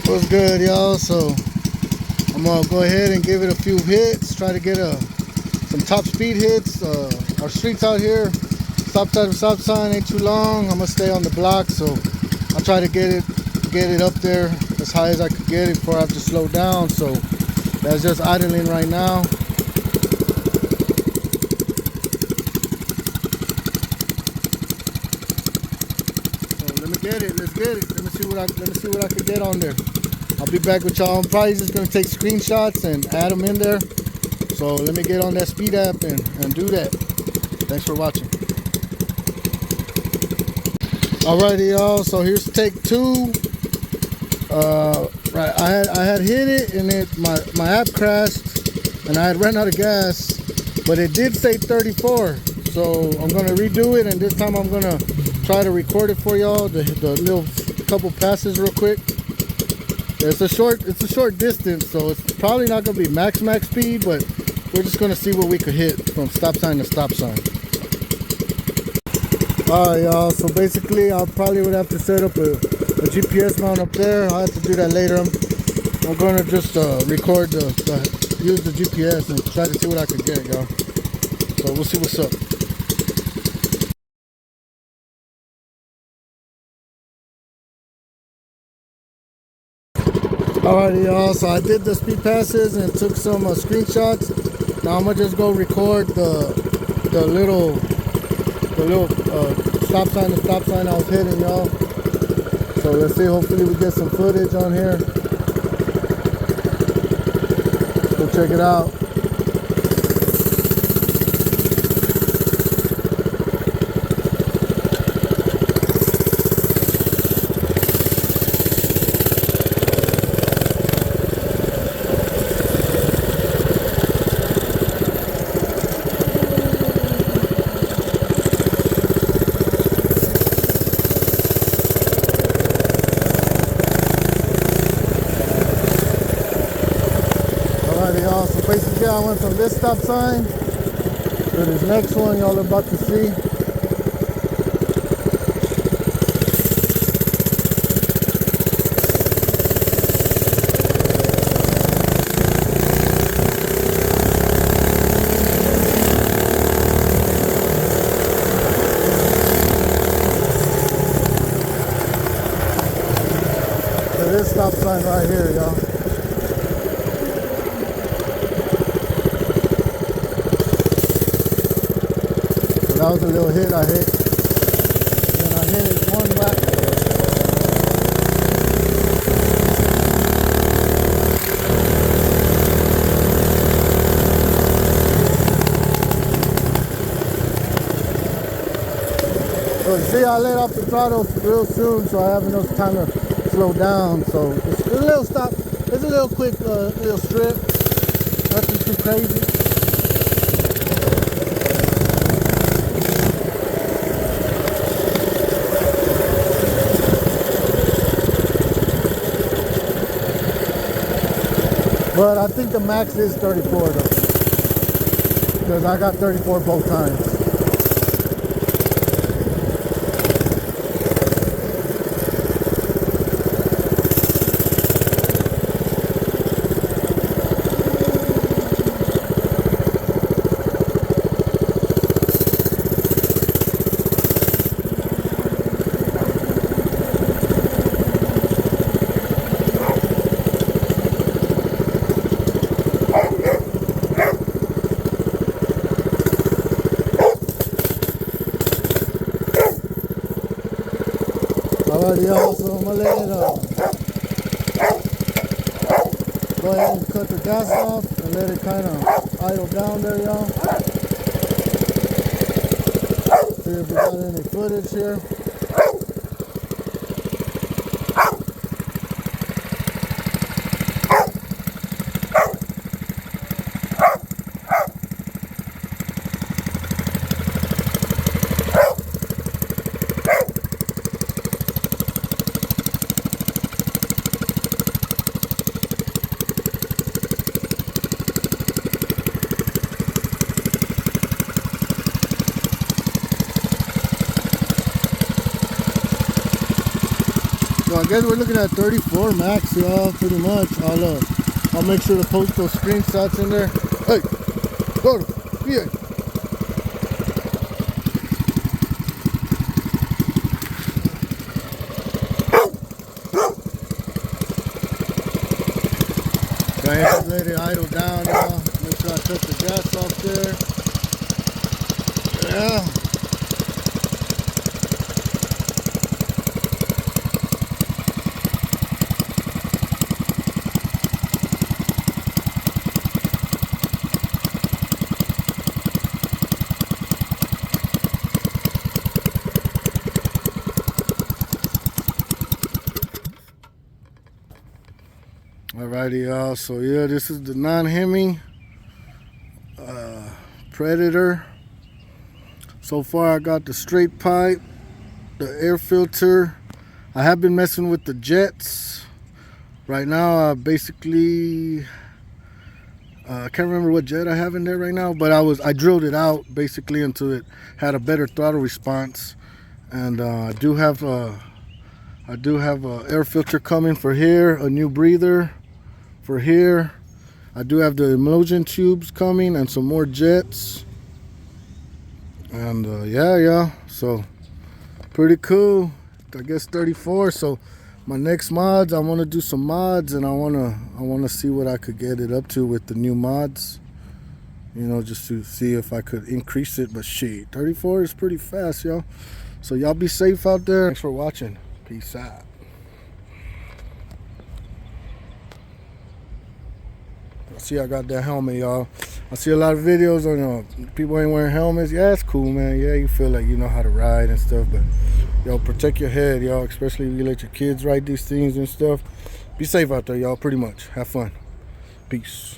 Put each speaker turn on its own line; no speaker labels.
What's good, y'all? So I'm gonna go ahead and give it a few hits. Try to get some top speed hits. Our streets out here, stop sign to stop sign ain't too long. I'm gonna stay on the block, so I'll try to get it up there as high as I could get it before I have to slow down. So that's just idling right now. So let me get it. Let's get it. Let me see what I can get on there. I'll be back with y'all. I'm probably just gonna take screenshots and add them in there. So let me get on that speed app and do that. Thanks for watching. Alrighty, y'all. So here's take two. Right, I had hit it and my app crashed and I had run out of gas, but it did say 34. So I'm gonna redo it, and this time I'm gonna try to record it for y'all. The little couple passes real quick. It's a short distance, so it's probably not gonna be max speed, but we're just gonna see what we could hit from stop sign to stop sign. Alright, y'all, so basically I probably would have to set up a GPS mount up there. I'll have to do that later. I'm gonna just record use the GPS and try to see what I could get, y'all. So we'll see what's up. Alrighty, y'all, so I did the speed passes and took some screenshots. Now I'm gonna just go record the little stop sign to stop sign I was hitting, y'all. So let's see, hopefully we get some footage on here. Go check it out. Y'all, so basically I went from this stop sign to this next one y'all are about to see. So this stop sign right here, y'all. That was a little hit I hit. And I hit it one back. So you see I let off the throttle real soon, so I have enough time to slow down. So it's a little stop. It's a little quick little strip. Nothing too crazy. But I think the max is 34 though, because I got 34 both times. Alrighty, y'all, so I'm gonna let it go ahead and cut the gas off and let it kind of idle down there, y'all. See if we got any footage here. I guess we're looking at 34 max, y'all, pretty much. I'll make sure to post those screenshots in there. Hey, go to, yeah. Go ahead, let it idle down, y'all. Make sure I cut the gas off there. Yeah. Alrighty, y'all. So yeah, this is the non-Hemi Predator. So far, I got the straight pipe, the air filter. I have been messing with the jets. Right now, I basically I can't remember what jet I have in there right now, but I drilled it out basically until it had a better throttle response. And I do have a air filter coming for here, a new breather for here. I do have the emulsion tubes coming and some more jets. And yeah, so pretty cool. I guess 34. So my next mods, I want to do some mods, and I want to see what I could get it up to with the new mods. You know, just to see if I could increase it. But shit, 34 is pretty fast, y'all. So y'all be safe out there. Thanks for watching. Peace out. See, I got that helmet, y'all. I see a lot of videos on people ain't wearing helmets. Yeah, it's cool, man. Yeah, you feel like you know how to ride and stuff, but yo, protect your head, y'all, especially if you let your kids ride these things and stuff. Be safe out there, y'all, pretty much. Have fun. Peace.